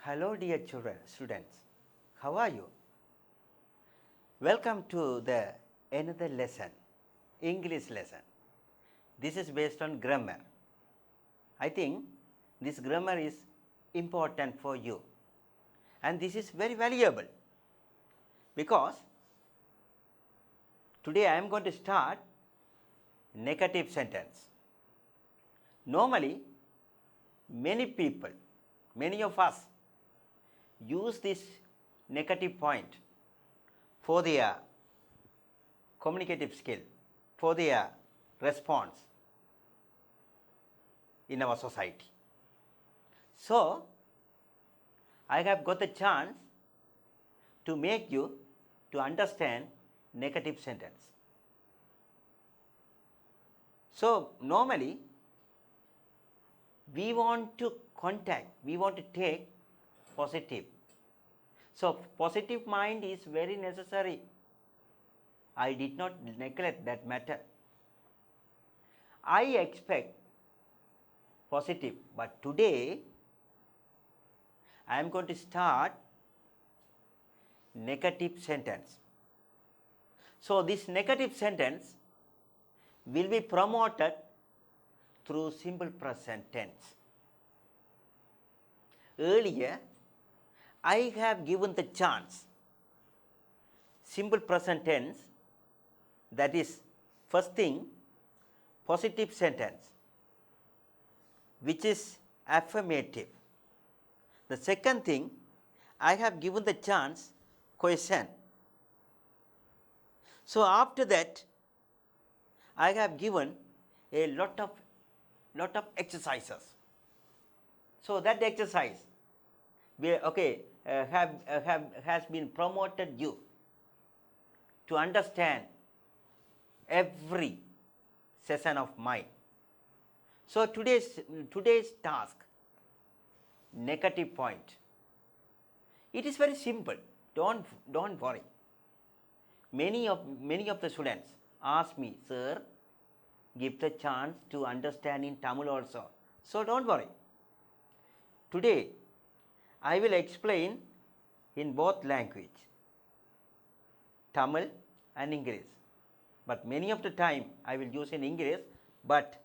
Hello dear children, students, how are you? Welcome to the another lesson, English lesson. This is based on grammar. I think this grammar is important for you and this is very valuable because today I am going to start negative sentence. Normally many people, many of us use this negative point for their communicative skill, for their response in our society. So, I have got the chance to make you to understand negative sentence. So, normally we want to take positive. So, positive mind is very necessary. I did not neglect that matter. I expect positive, but today I am going to start negative sentence. So, this negative sentence will be promoted through simple present tense. Earlier, I have given the chance simple present tense, that is first thing positive sentence which is affirmative. The second thing, I have given the chance question. So after that I have given a lot of exercises. So that exercise has been promoted you to understand every session of mine. So today's task, negative point. It is very simple. Don't worry. Many of the students ask me, sir, give the chance to understand in Tamil also. So don't worry. Today I will explain in both language, Tamil and English. But many of the time I will use in English, but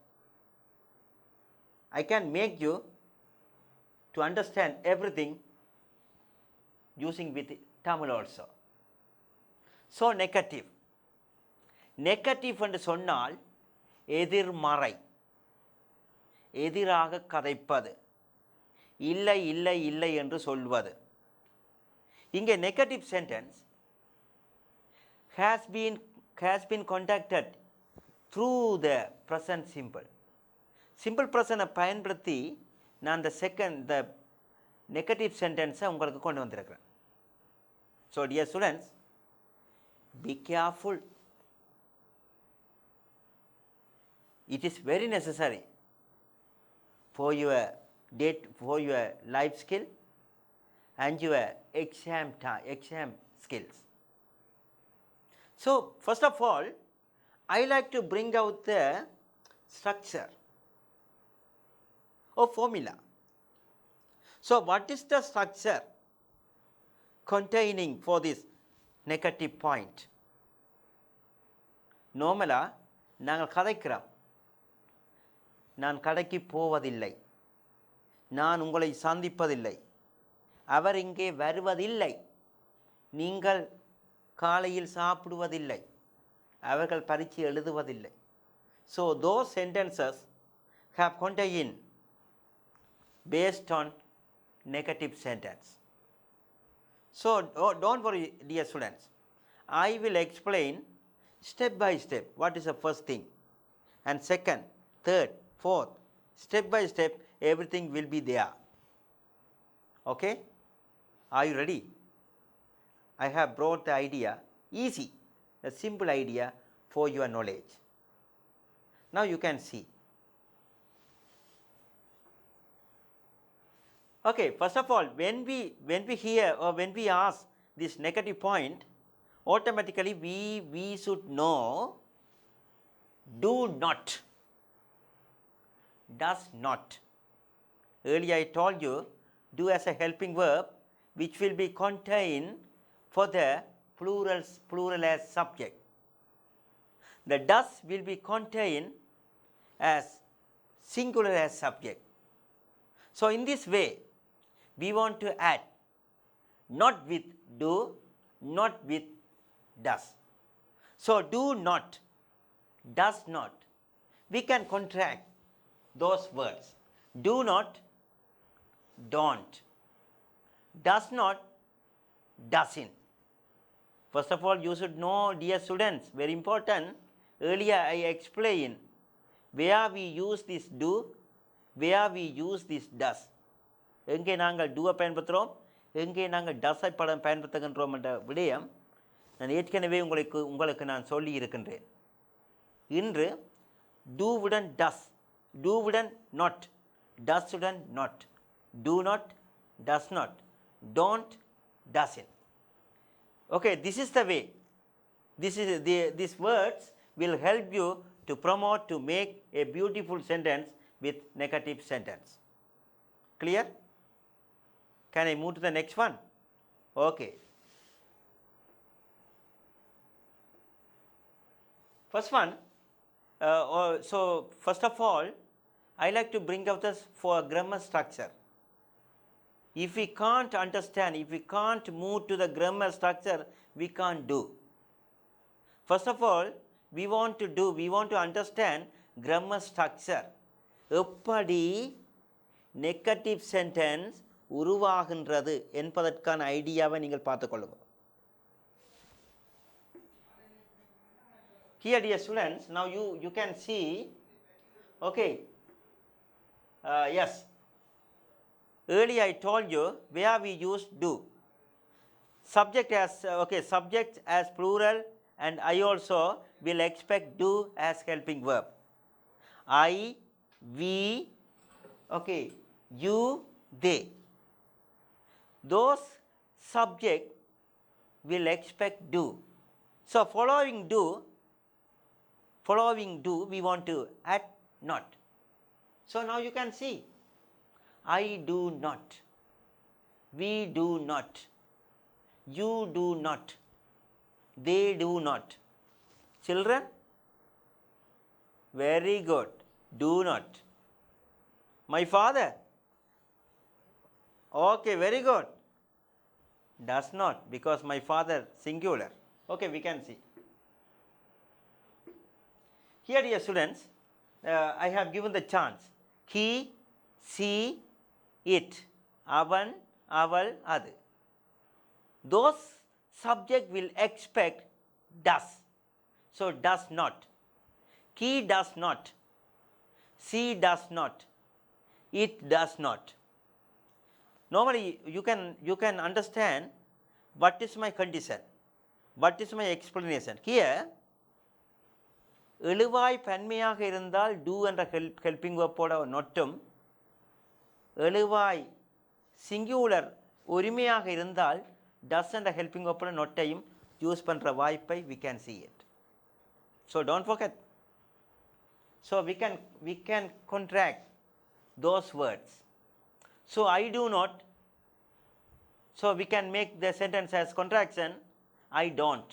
I can make you to understand everything using with Tamil also. So negative. Negative என்று சொன்னால் எதிர்மறை, எதிராக கதைப்பது, இல்லை இல்லை இல்லை என்று சொல்வது. இங்கே negative sentence has been conducted through the present simple. Simple present பயன்படுத்தி நான் the negative sentence உங்களுக்கு கொண்டு வந்திருக்கிறேன். So dear students, be careful. It is very necessary for your life skill and your exam skills. So first of all, I like to bring out the structure or formula. So what is the structure containing for this negative point? Normally நாங்கள் கதைக்கிறோம், நான் கடைக்கு போவதில்லை, நான் உங்களை சந்திப்பதில்லை, அவர் இங்கே வருவதில்லை, நீங்கள் காலையில் சாப்பிடுவதில்லை, அவர்கள் பரீட்சை எழுதுவதில்லை. So those sentences have contained based on negative sentence. So don't worry dear students, I will explain step by step what is the first thing and second, third, fourth, step by step everything will be there. Okay? Are you ready? I have brought the idea easy, a simple idea for your knowledge. Now you can see. Okay, first of all, when we hear or when we ask this negative point, automatically we should know do not, does not. Earlier I told you do as a helping verb, which will be contained for the plural as subject. The does will be contained as singular as subject. So in this way, we want to add not with do, not with does. So do not, does not. We can contract those words. Do not, don't. Does not, doesn't. First of all, you should know, dear students, very important. Earlier I explained where we use this do, where we use this does. எங்கே நாங்கள் டூவை பயன்படுத்துகிறோம், எங்கே நாங்கள் டஸ்ஸை பயன்படுத்துகின்றோம் என்ற விடயம் நான் ஏற்கனவே உங்களுக்கு நான் சொல்லி இருக்கின்றேன். இன்று டூவுடன் டஸ், டூவுடன் நாட், டஸ்ஸுடன் not, do not, does not, don't, doesn't. Okay, this is the way. These words will help you to promote, to make a beautiful sentence with negative sentence. Clear? Can I move to the next one? Okay. First one, so first of all, I like to bring out this for grammar structure. If we can't understand, if we can't move to the grammar structure, we can't do. First of all, we want to understand grammar structure. எப்படி negative sentence உருவாகின்றது என்பதற்கான ஐடியாவை நீங்கள் பார்த்துக்கொள்ளுங்க. Here, dear students, now you can see, okay, yes, earlier I told you where we use do. Subject as, okay, subject as plural, and I also will expect do as helping verb. I, we, okay, you, they. Those subject will expect do. So following do, we want to add not. So now you can see, I do not, we do not, you do not, they do not. Children, very good, do not. My father, okay, very good, does not, because my father singular. Okay, we can see. Here, dear students, I have given the chance. He, she, it, avan, aval, adu. Those subject will expect does. So does not. He does not. She does not. It does not. Normally you can understand what is my condition, what is my explanation. Here, எழுவாய் பன்மையாக இருந்தால் do என்ற helping வெர்போட நொட்டும், எழுவாய் singular ஒருமையாக இருந்தால் does என்ற helping வெர்போட நொட்டையும் use பண்ணுற வாய்ப்பை we can see it. So don't forget. So we can contract those words. So I do not. So we can make the sentence as contraction, I don't.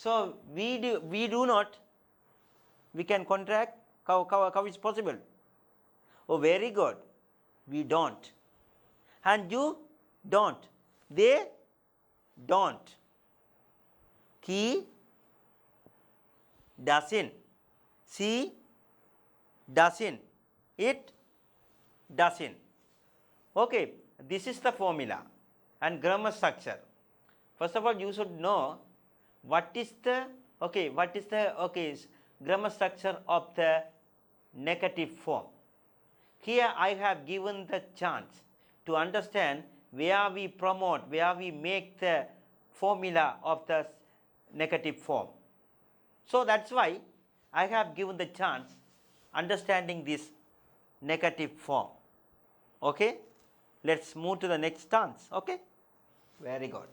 So we do not, we can contract, how is possible? Oh, very good, we don't. And you don't, they don't. He doesn't, she doesn't, it doesn't. Okay, this is the formula and grammar structure. First of all, you should know what is the grammar structure of the negative form. Here I have given the chance to understand where we promote, where we make the formula of the negative form. So that's why I have given the chance understanding this negative form. Okay, let's move to the next stance. Okay, very good.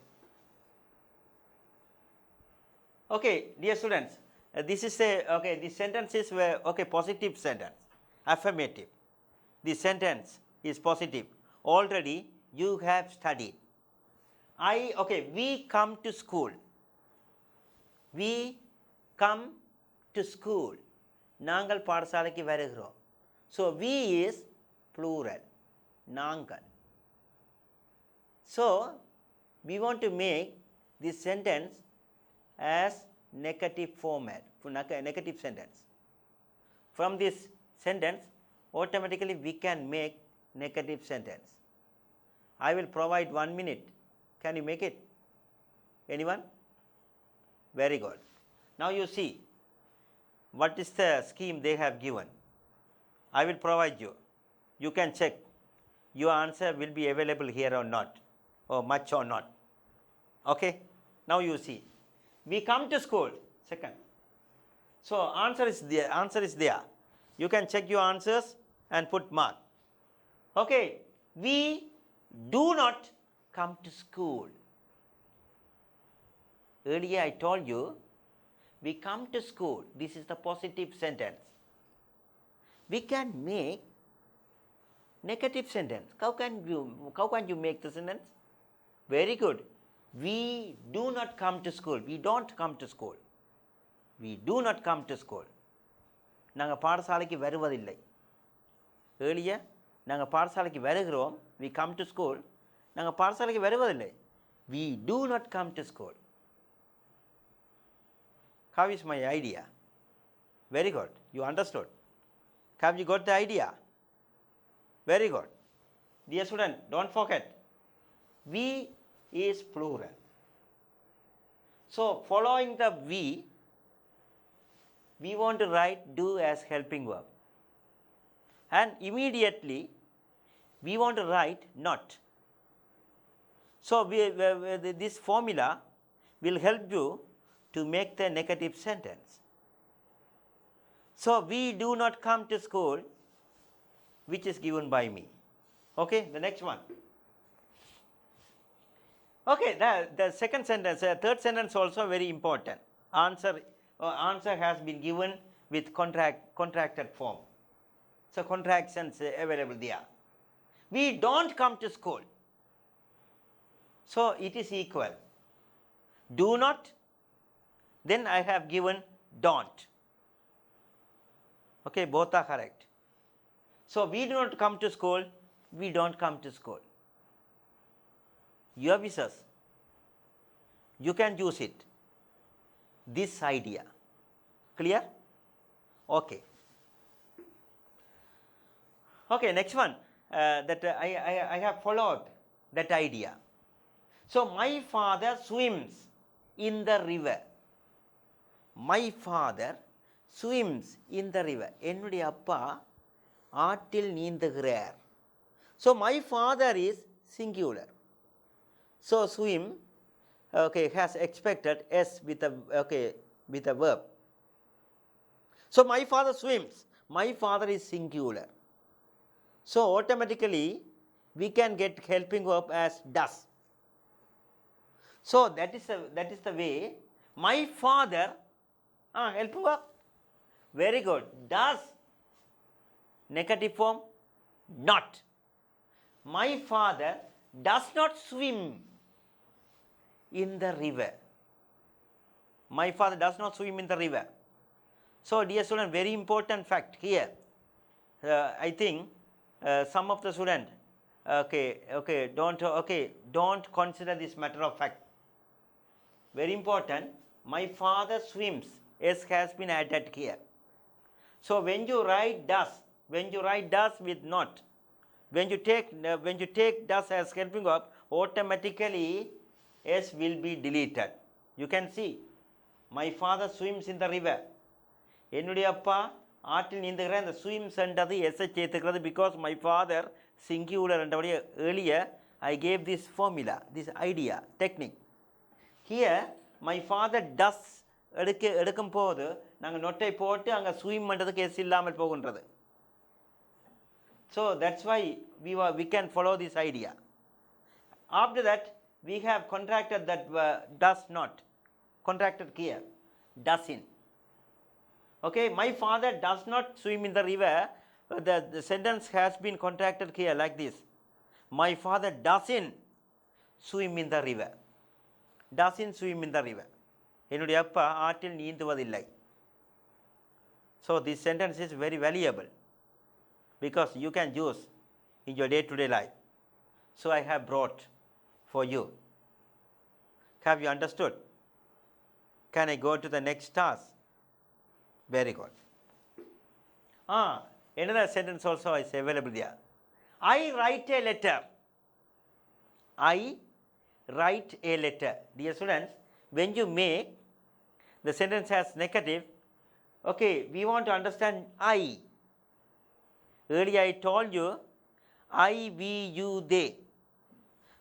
Okay, dear students, this is this sentence is positive sentence, affirmative. The sentence is positive. Already you have studied. Okay, we come to school. We come to school. நாங்கள் பாடசாலைக்கு வருகிறோம். So we is plural. நாங்கள். So we want to make this sentence as negative format, negative sentence. From this sentence, automatically we can make negative sentence. I will provide 1 minute. Can you make it? Anyone? Very good. Now you see what is the scheme they have given. I will provide you. You can check. Your answer will be available here or not, or much or not. Okay? Now you see. We come to school. Second. So answer is there. Answer is there. You can check your answers and put mark. Okay. We do not come to school. Earlier I told you, we come to school. This is the positive sentence. We can make negative sentence. How can you make the sentence? Very good. We do not come to school. We don't come to school. We do not come to school. நாங்கள் பாடசாலைக்கு வருவதில்லை. Earlier நாங்கள் பாடசாலைக்கு வருகிறோம். We come to school. நாங்கள் பாடசாலைக்கு வருவதில்லை. We do not come to school. How is my idea? Very good. You understood. Have you got the idea? Very good. Dear student, don't forget. We is plural. So following the we want to write do as helping verb. And immediately we want to write not. So this formula will help you to make the negative sentence. So we do not come to school, which is given by me. Okay, the next one. Okay, the second sentence, third sentence also very important. Answer has been given with contracted form. So contractions available there. We don't come to school. So it is equal. Do not. Then I have given don't. Okay, both are correct. So we do not come to school. We don't come to school. Your wishes. You can use it. This idea. Clear? Okay. Okay, next one. That I have followed that idea. So my father swims in the river. My father swims in the river. என்னுடைய அப்பா ஆற்றில் நீந்துகிறார். So my father is singular. So swim has expected s with a verb. So my father swims. My father is singular. So automatically we can get helping verb as does. So that is the way. My father helping verb. Very good. Does negative form not. My father does not swim in the river. My father does not swim in the river. So dear student, very important fact here. I think some of the student don't consider this matter of fact. Very important. My father swims. S has been added here. So when you write does with not, when you take does as helping verb, automatically S will be deleted. You can see, my father swims in the river. என்னுடைய அப்பா ஆற்றில் நீந்துகிற அந்த swims என்றது S சேர்த்துக்கிறது because my father singular என்றபடி earlier I gave this formula, this idea, technique. Here my father does எடுக்கும் போது நாங்கள் நொட்டை போட்டு அங்கே ஸ்விம் பண்ணுறதுக்கு எஸ் இல்லாமல் போகின்றது. So that's why we can follow this idea. After that we have contracted that does not, contracted here, does in. Okay, my father does not swim in the river, The sentence has been contracted here like this. My father doesn't swim in the river. Doesn't swim in the river. என்னுடைய அப்பா ஆற்றில் நீந்துவதில்லை. So this sentence is very valuable because you can use in your day-to-day life. So I have brought for you. Have you understood? Can I go to the next task? Very good. Another sentence also is available there. I write a letter. I write a letter. Dear students, when you make the sentence as negative, okay, we want to understand I. Earlier I told you I, we, you, they.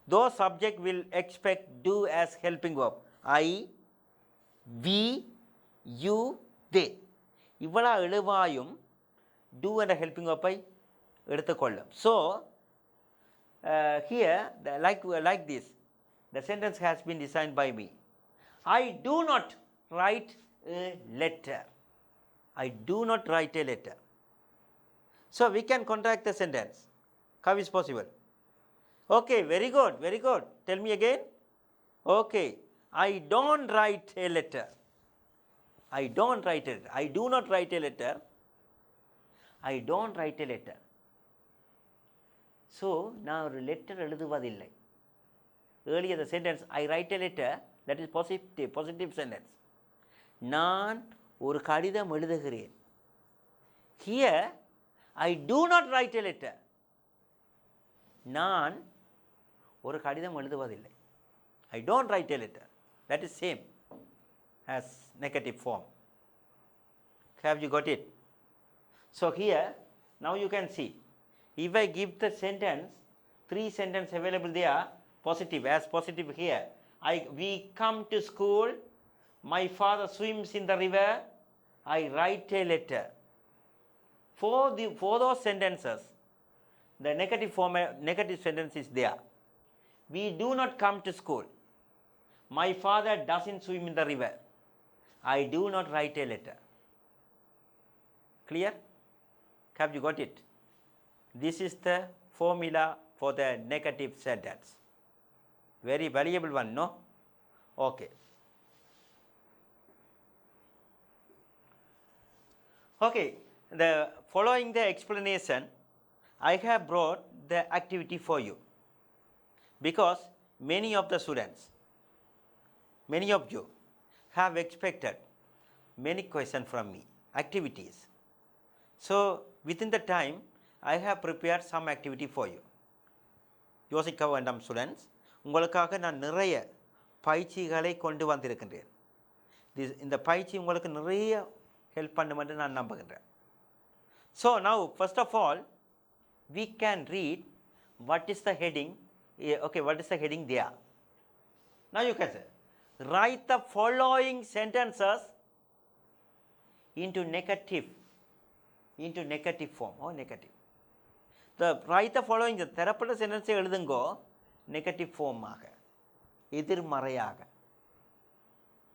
Those subject will expect do as helping verb. I, we, you, they. இவ்வளோ எழுவாயும் do என்ற helping verb ஐ எடுத்துக்கொள்ளும். So here like this, the sentence has been designed by me. I do not write a letter. I do not write a letter. So we can contract the sentence. How is possible? Okay, very good, very good. Tell me again. Okay, I don't write a letter. I don't write it. I do not write a letter. I don't write a letter. So நான் ஒரு letter எழுதுவதில்லை. Earlier the sentence I write a letter, that is positive sentence. நான் ஒரு கடிதம் எழுதுகிறேன். Here I do not write a letter. நான் ஒரு கடிதம் எழுதுவதில்லை. I don't write a letter. That is same as negative form. Have you got it? So here now you can see, if I give the sentence, 3 sentences available there, positive, as positive here. We come to school, my father swims in the river, I write a letter. For those sentences, the negative sentence is there. We do not come to school. My father doesn't swim in the river. I do not write a letter. Clear? Have you got it? This is the formula for the negative sentence. Very valuable one, no? Okay. Okay, following the explanation, I have brought the activity for you. Because many of the students, many of you have expected many questions from me, activities. So within the time, I have prepared some activity for you. யோசிக்க வேண்டாம் students, உங்களுக்காக நான் நிறைய பயிற்சிகளை கொண்டு வந்திருக்கின்றேன். இந்த பயிற்சி உங்களுக்கு நிறைய ஹெல்ப் பண்ணும் என்று நான் நம்புகின்றேன். So now first of all, we can read what is the heading. Okay, what is the heading there? Now you can say, write the following sentences into negative form or negative. Write the following, தரப்பட்ட சென்டென்ஸை எழுதுங்கோ negative ஃபார்மாக, எதிர்மறையாக.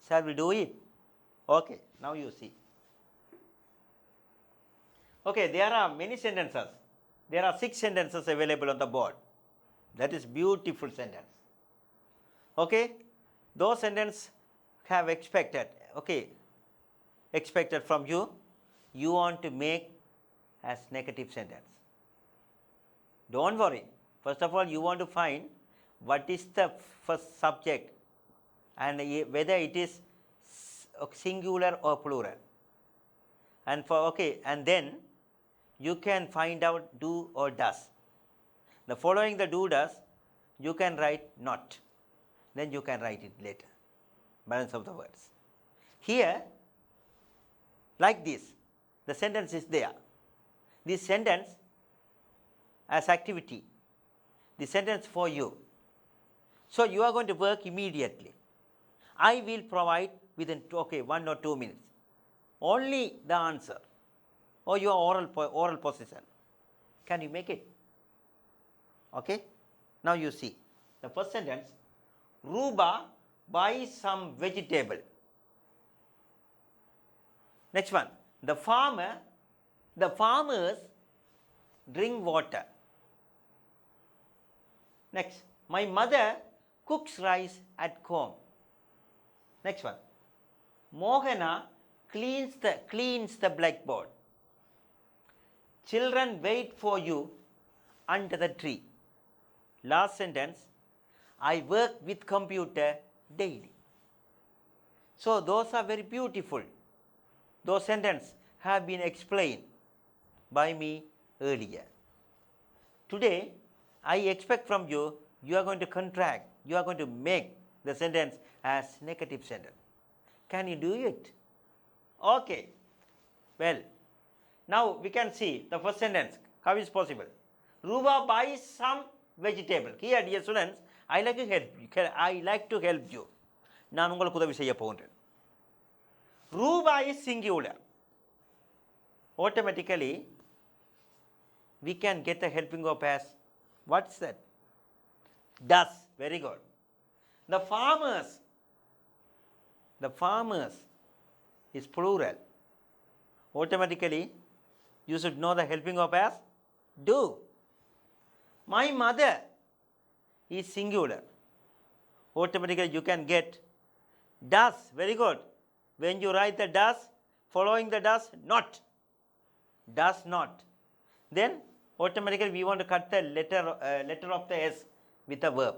Shall we do it? Okay, now you see. Okay, there are many sentences. There are 6 sentences available on the board. That is beautiful sentence. Okay, those sentences have expected. Okay, expected from you. You want to make as negative sentence. Don't worry. First of all, you want to find what is the first subject and whether it is singular or plural. And then you can find out do or does. The following the do does, you can write not. Then you can write it later. Balance of the words. Here, like this, the sentence is there. This sentence as activity, the sentence for you. So you are going to work immediately. I will provide within 1 or 2 minutes only the answer or your oral position. Can you make it? Okay, now you see the first sentence, Ruba buys some vegetable. Next one, the farmers drink water. Next, my mother cooks rice at home. Next one, Mohana cleans the blackboard. Children wait for you under the tree. Last sentence, I work with computer daily. So those are very beautiful. Those sentences have been explained by me earlier. Today, I expect from you, you are going to contract, you are going to make the sentence as negative sentence. Can you do it? Okay. Well, now we can see the first sentence. How is possible? Ruba buys some vegetable. Here, dear students, I like to help you. I like to help you. நான் உங்களுக்கு உதவி செய்ய போகின்றேன். Ruba is singular. Automatically, we can get a helping verb as, what's that? Does. Very good. The farmers is plural. Automatically, you should know the helping verb as do. My mother is singular. Automatically, you can get does. Very good. When you write the does, following the does, not. Does not. Then, automatically, we want to cut the letter of the S with a verb.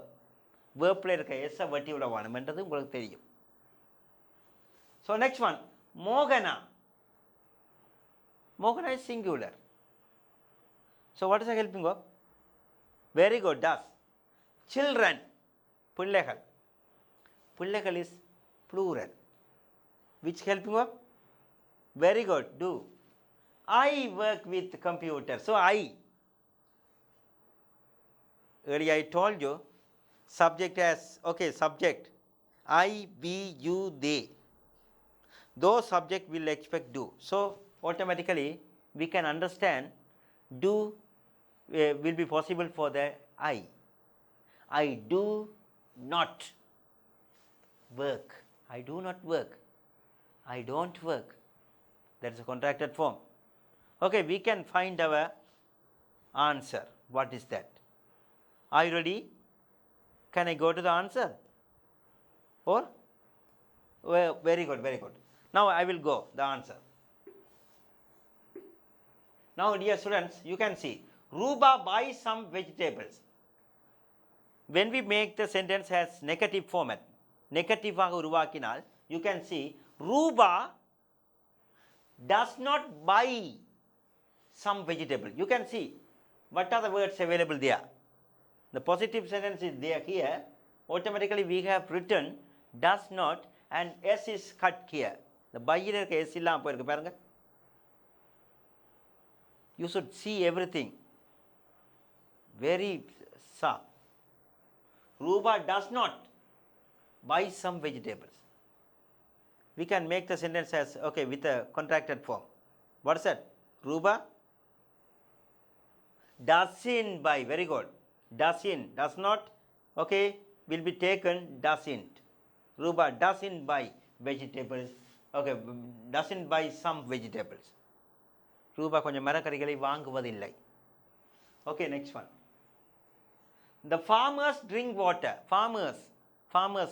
Verb player S a verb ula vaanum ungalku theriyum. So next one, Mohana. Mohana is singular. So what is the helping verb? Very good, does. Children, பிள்ளைகள். பிள்ளைகள் is plural. Which helping verb? Very good, do. I work with computer. So I. Earlier I told you, subject as, okay, subject. I, we, you, they. Those subject will expect do. So automatically we can understand do will be possible for the I. I do not work. I do not work. I don't work. That is a contracted form. Okay, we can find our answer. What is that? Are you ready? Can I go to the answer? Or? Well, very good, very good. Now I will go the answer. Now, dear students, you can see Ruba buys some vegetables. When we make the sentence as negative format, negative uruvakinal, you can see Ruba does not buy some vegetable. You can see what are the words available there. The positive sentence is there here. Automatically we have written does not and S is cut here. The by S illam poirukku parunga. You should see everything very sharp. Ruba does not buy some vegetables. We can make the sentence as, okay, with a contracted form. What is that? Ruba doesn't buy. Very good. Doesn't. Does not, okay, will be taken doesn't. Ruba doesn't buy vegetables. Okay, doesn't buy some vegetables. Ruba konjam மரக்கறிகளை வாங்குவதில்லை. Okay, next one. The farmers drink water. Farmers,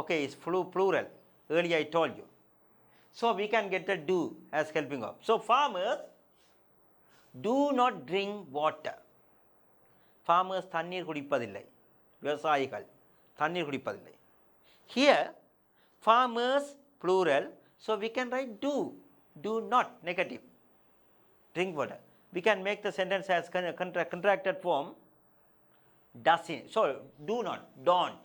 okay, is plural. Earlier I told you. So we can get the do as helping verb. So farmers do not drink water. Farmers தண்ணீர் குடிப்பதில்லை. விவசாயிகள் தண்ணீர் குடிப்பதில்லை. Here, farmers plural. So we can write do. Do not, negative. Drink water. We can make the sentence as contracted form. Doesn't. So do not, don't.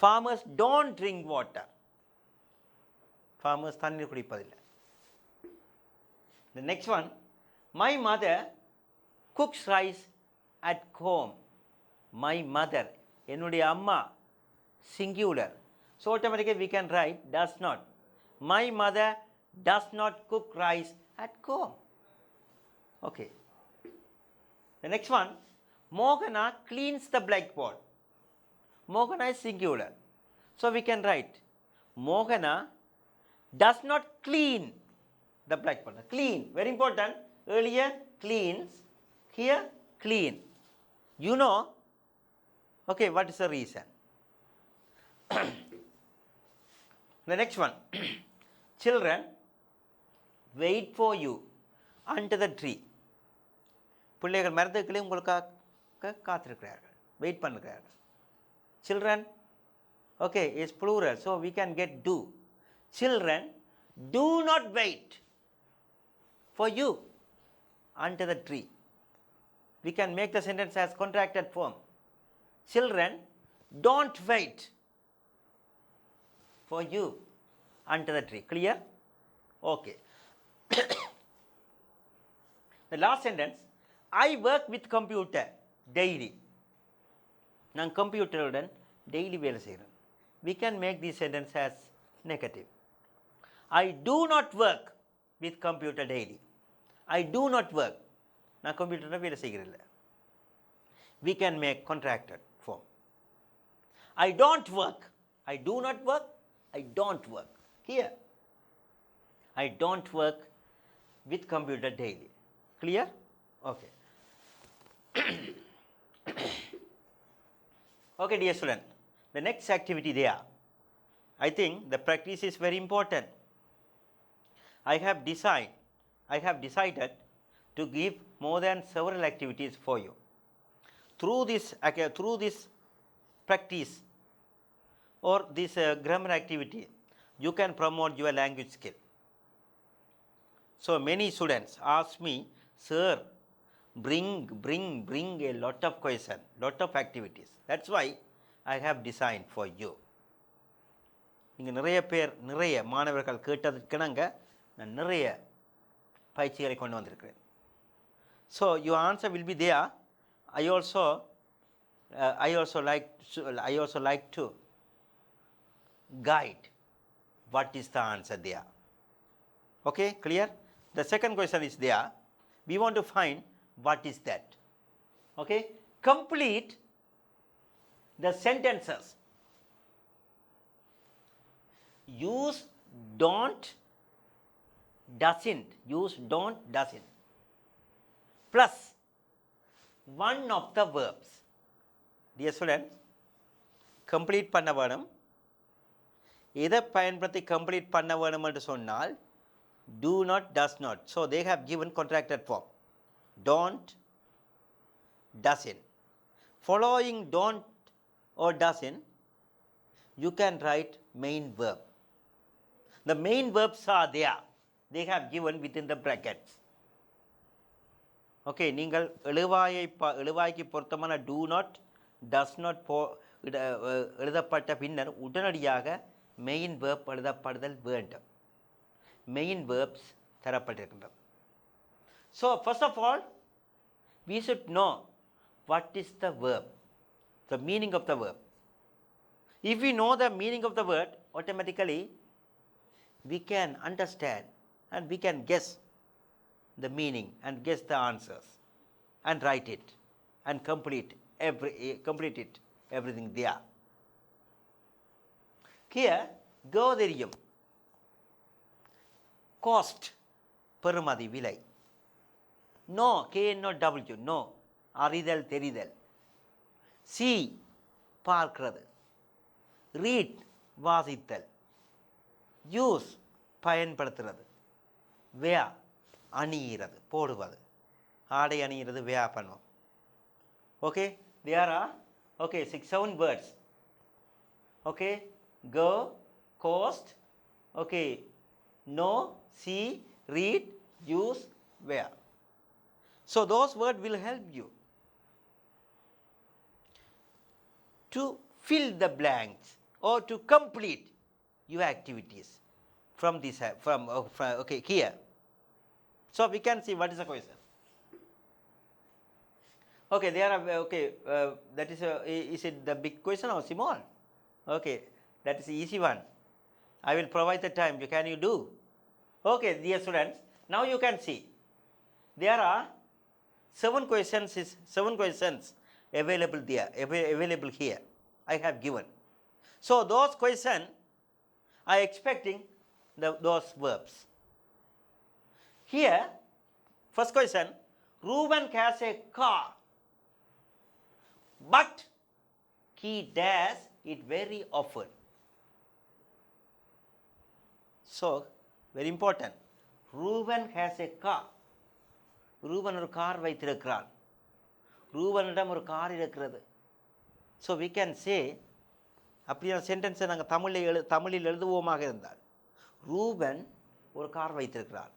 Farmers don't drink water. Farmers தண்ணீர் குடிப்பதில்லை. The next one, my mother cooks rice at home. My mother, என்னுடைய அம்மா, singular. So automatically we can write does not. My mother does not cook rice at home. Okay. The next one, Mohana cleans the blackboard. Mohana is singular. So we can write Mohana does not clean the blackboard. Clean, very important. Earlier, cleans, here clean. You know, okay, what is the reason? The next one. Children wait for you under the tree. பிள்ளைகள் மரத்துக்களே உங்களுக்காக காத்திருக்கிறார்கள், wait பண்ணுகிறார்கள். Children, okay, is plural, so we can get do. Children do not wait for you under the tree. We can make the sentence as contracted form. Children don't wait for you under the tree. Clear? Okay. The last sentence, I work with computer daily. நான் கம்ப்யூட்டருடன் daily வேலை செய்கிறேன். We can make this sentence as negative. I do not work with computer daily. I do not work. நான் கம்ப்யூட்டரில் வேலை செய்கிறதில்ல. We can make contracted form. I don't work. I do not work. I don't work. Here. I don't work with computer daily. Clear? Okay. Okay, dear student. The next activity there. I think the practice is very important. I have decided to give more than several activities for you. Through this practice or this grammar activity, you can promote your language skill. So many students ask me, sir, bring a lot of question, lot of activities. That's why I have designed for you. இங்கே நிறைய மாணவர்கள் கேட்டதுக்கிணங்க நான் நிறைய பயிற்சிகளை கொண்டு வந்திருக்கிறேன். So your answer will be there. I also like to guide what is the answer there. Okay, clear? The second question is there. We want to find what is that. Okay, complete the sentences. Use don't, doesn't. Use don't, doesn't. Plus one of the verbs. Dear students, complete பண்ண வேணும். எதை பயன்படுத்தி complete பண்ண வேணும் என்று சொன்னால் do not, does not. So they have given contracted form. Don't, doesn't. Following don't or doesn't, you can write main verb. The main verbs are there. They have given within the brackets. Okay, நீங்கள் எழுவாய்க்கு பொருத்தமான do not, does not எழுதப்பட்ட பின்னர் உடனடியாக main verb எழுதப்படுதல் வேண்டும். Main verbs தரப்பட்டிருக்கின்றன. So first of all, we should know what is the verb, the meaning of the verb. If we know the meaning of the word, automatically we can understand and we can guess the meaning and guess the answers and write it and complete it, everything there. Here, go தெரியும். Cost, பெறுமதி, விலை. No, K-N-O-W, no, அறிதல், தெரிதல். See, பார்க்கிறது. Read, வாசித்தல். Use, பயன்படுத்துறது. Wear, அணியிறது, போடுவது. ஆடை அணியிறது wear பண்ணுவோம். Okay, there are 6-7 words. Okay, go, cost, okay, know, see, read, use, wear. So those words will help you to fill the blanks or to complete your activities from this okay, here. So we can see what is the question. Okay, there are that is it the big question or small? Okay, that is the easy one. I will provide the time. Can you do? Okay, dear students, now you can see there are 7 questions available there, available here. I have given. So those questions are expecting those verbs. Here, first question, Reuben has a car, but he does it very often. So, very important. Reuben has a car. Ruban ஒரு car வைத்திருக்கிறான். ரூபனிடம் ஒரு car இருக்கிறது. So we can say, அப்படியான சென்டென்ஸை நாங்கள் தமிழில் எழுதுவோமாக இருந்தால், ரூபன் ஒரு கார் வைத்திருக்கிறார்,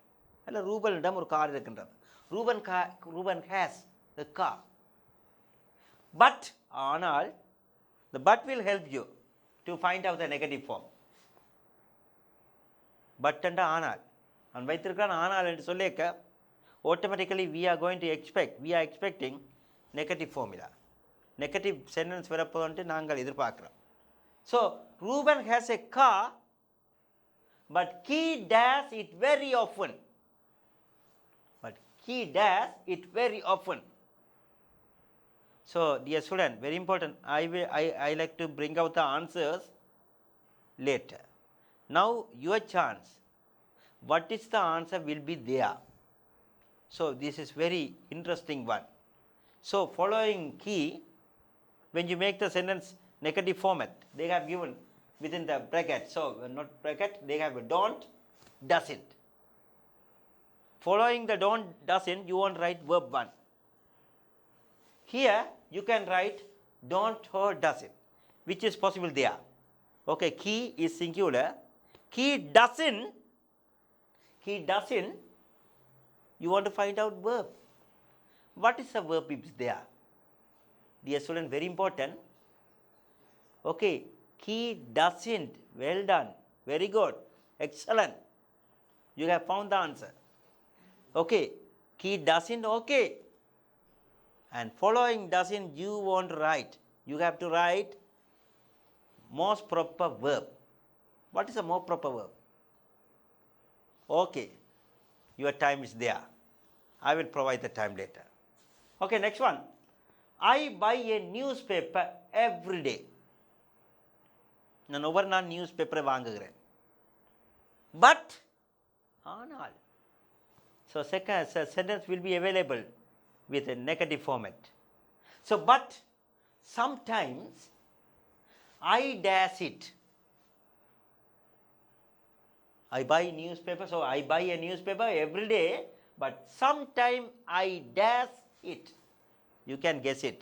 அல்ல ரூபனிடம் ஒரு கார் இருக்கின்றது. Ruban has a car. But, ஆனால், the but will help you to find out the negative form. But என்ற ஆனால், அவன் வைத்திருக்கிறான் ஆனால் என்று சொல்லிக்க, automatically we are expecting negative formula. Negative sentence வரப்போன்ட்டு நாங்கள் எதிர்பார்க்கிறோம். So, Reuben has a car, but he does it very often. So, dear student, very important. I like to bring out the answers later. Now, your chance. What is the answer will be there. So, this is very interesting one. So, following key, when you make the sentence negative format, they have given within the bracket. So, not bracket, they have a don't, doesn't. Following the don't, doesn't, you won't write verb 1. Here, you can write don't or doesn't, which is possible there. Okay, key is singular. He doesn't, you want to find out verb. What is the verb if there? Dear student, very important. Okay, he doesn't. Well done. Very good. Excellent. You have found the answer. Okay, he doesn't. Okay. And following doesn't, you won't write. You have to write most proper verb. What is a more proper verb? Okay. Your time is there. I will provide the time later. Okay, next one. I buy a newspaper every day. நான் ஒவ்வொரு நாள் news பேப்பரை வாங்குகிறேன். But, ஆனால். So, second sentence will be available with a negative format. So, but, sometimes, I dash it. I buy newspaper, so I buy a newspaper every day, but sometime I dash it. You can guess it.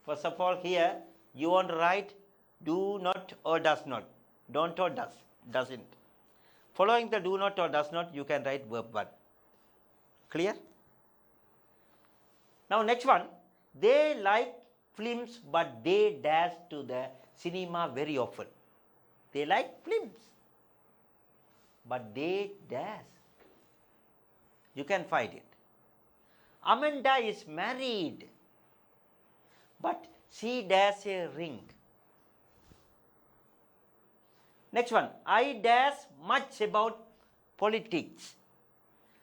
First of all, here you want to write do not or does not. Don't or doesn't. Following the do not or does not, you can write verb 1. Clear? Now next one. They like films, but they dash to the cinema very often. They like films, but they dash. You can find it. Amanda is married, but she dash a ring. Next one. I dash much about politics.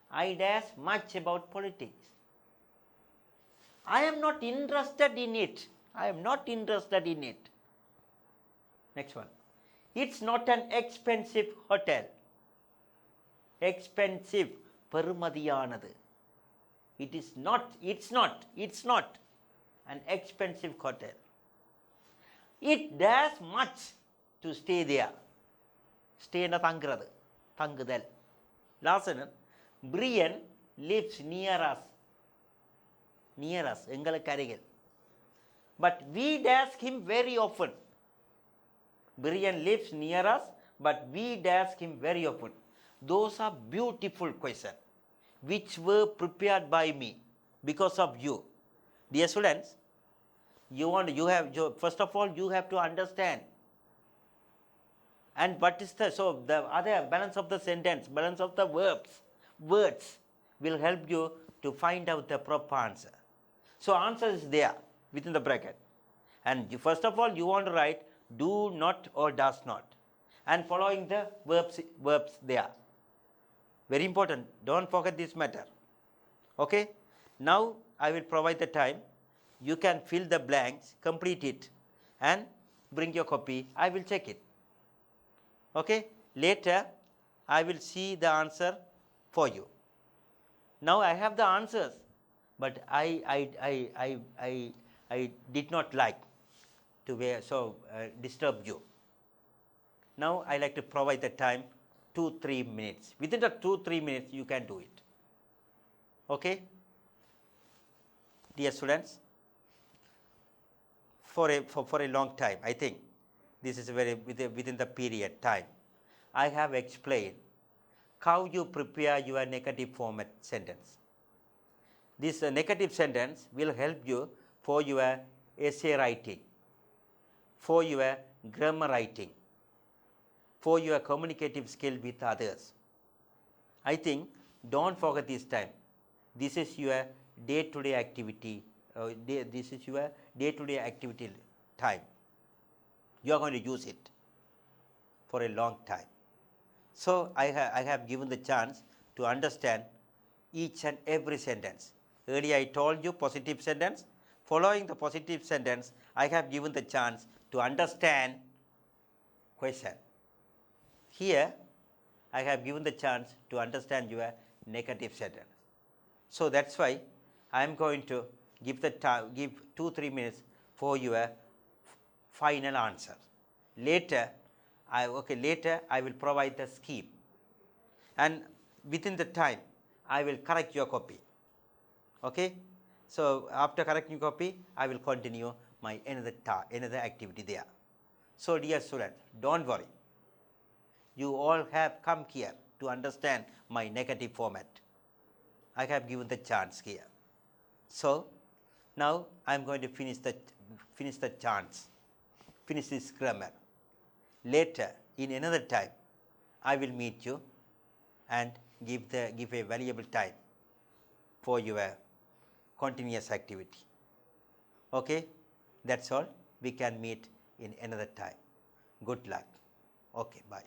I dash much about politics. I am not interested in it. I am not interested in it. Next one. It's not an expensive hotel. Expensive, பெறுமதியானது. It's not an expensive hotel. It does much to stay there. Stay na தங்குறது, தங்குதல். Last sentence. Brian lives near us. Near us, எங்களுக்கு அருகில். But we dash him very often. Brian lives near us, but we dash him very often. Those are beautiful questions which were prepared by me because of you. Dear students, first of all, you have to understand. And what is the other balance of the sentence, balance of the words will help you to find out the proper answer. So answer is there within the bracket. And first of all, you want to write do not or does not. And following the verbs there. Very important. Don't forget this matter. Okay. Now I will provide the time. You can fill the blanks, complete it, and bring your copy. I will check it. Okay. Later, I will see the answer for you. Now I have the answers, but I did not like to disturb you. Now I like to provide the time 2-3 minutes. Within the 2-3 minutes you can do it. Okay, dear students, for a long time, I think this is within the period time, I have explained how you prepare your negative format sentence. This negative sentence will help you for your essay writing, for your grammar writing, for your communicative skill with others. I think don't forget this time. This is your day-to-day activity. This is your day-to-day activity time. You are going to use it for a long time. So I have given the chance to understand each and every sentence. Earlier I told you positive sentence. Following the positive sentence, I have given the chance to understand question. Here, I have given the chance to understand your negative sentence. So that's why I am going to give 2-3 minutes for your final answer. Later I will provide the scheme, and within the time I will correct your copy. Okay, so after correcting copy, I will continue my another activity there. So dear students, don't worry. You all have come here to understand my negative format. I have given the chance here. So now I am going to finish the chance, finish this grammar. Later, in another time, I will meet you and give a valuable time for your continuous activity. Okay, that's all. We can meet in another time. Good luck. Okay, bye.